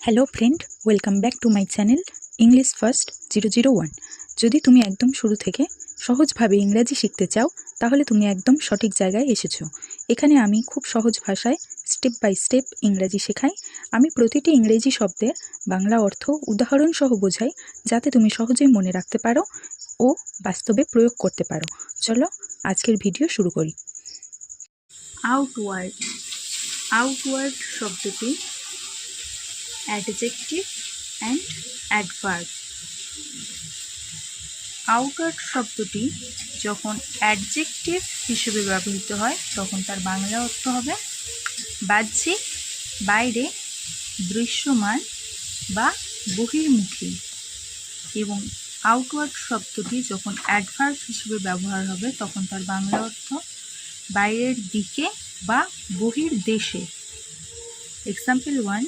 Hello friend, welcome back to my channel English first 001। যদি তুমি একদম শুরু থেকে সহজভাবে ইংরাজি শিখতে চাও তাহলে তুমি একদম সঠিক জায়গায় এসেছো। এখানে আমি খুব সহজ ভাষায় স্টেপ বাই স্টেপ ইংরাজি শেখাই। আমি প্রতিটি ইংরেজি শব্দের বাংলা অর্থ উদাহরণ সহ বোঝাই, যাতে তুমি সহজেই মনে রাখতে পারো ও বাস্তবে প্রয়োগ করতে পারো। চলো আজকের ভিডিও শুরু করি। আউটওয়ার্ড। আউটওয়ার্ড শব্দটি অ্যাডজেক্টিভ অ্যান্ড অ্যাডভার্ব। আউটওয়ার্ড শব্দটি যখন অ্যাডজেক্টিভ হিসেবে ব্যবহৃত হয় তখন তার বাংলা অর্থ হবে বাহ্যিক, বাইরে, দৃশ্যমান বা বহির্মুখী। এবং আউটওয়ার্ড শব্দটি যখন অ্যাডভার্ব হিসেবে ব্যবহার হবে তখন তার বাংলা অর্থ বাইরের দিকে বা বহির্দেশে। Example 1,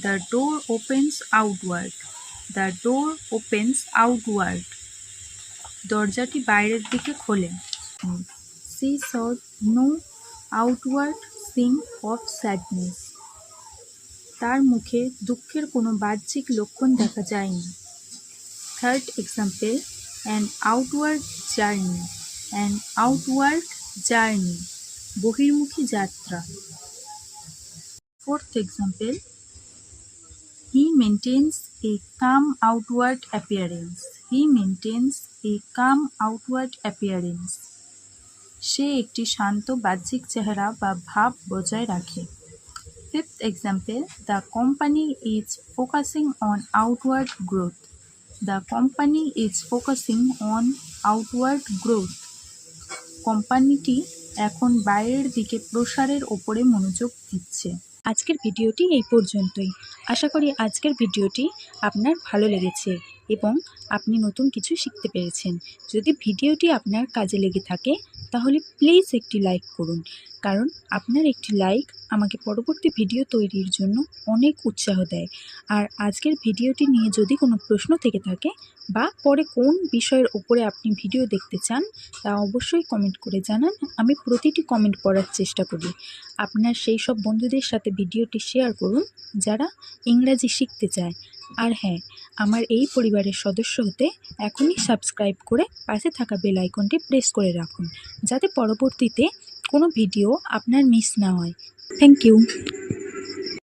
The door opens outward. The door opens outward. দরজাটি বাইরের দিকে খোলে। She saw no outward sign of sadness. তার মুখে দুঃখের কোনো বাহ্যিক লক্ষণ দেখা যায়নি। Third example, an outward journey. An outward journey, বহির্মুখী যাত্রা। Fourth example, He maintains a calm outward appearance. He maintains a calm outward appearance. সে একটি শান্ত বাহ্যিক চেহারা বা ভাব বজায় রাখে। Fifth example, The company is focusing on outward growth. The company is focusing on outward growth. কোম্পানিটি এখন বাইরের দিকে প্রসারের ওপরে মনোযোগ দিচ্ছে। আজকের ভিডিওটি এই পর্যন্তই। আশা করি আজকের ভিডিওটি আপনার ভালো লেগেছে এবং আপনি নতুন কিছু শিখতে পেরেছেন। যদি ভিডিওটি আপনার কাজে লেগে থাকে তাহলে প্লিজ একটি লাইক করুন, কারণ আপনার একটি লাইক আমাকে পরবর্তী ভিডিও তৈরির জন্য অনেক উৎসাহ দেয়। আর আজকের ভিডিওটি নিয়ে যদি কোনো প্রশ্ন থেকে থাকে বা পরে কোন বিষয়ের ওপরে আপনি ভিডিও দেখতে চান তা অবশ্যই কমেন্ট করে জানান। আমি প্রতিটি কমেন্ট পড়ার চেষ্টা করি। আপনার সেই সব বন্ধুদের সাথে ভিডিওটি শেয়ার করুন যারা ইংরাজি শিখতে চায়। আর হ্যাঁ, আমার এই পরিবারের সদস্য হতে এখনই সাবস্ক্রাইব করে পাশে থাকা বেল আইকনটি প্রেস করে রাখুন, যাতে পরবর্তীতে কোনো ভিডিও আপনার মিস না হয়। Thank you.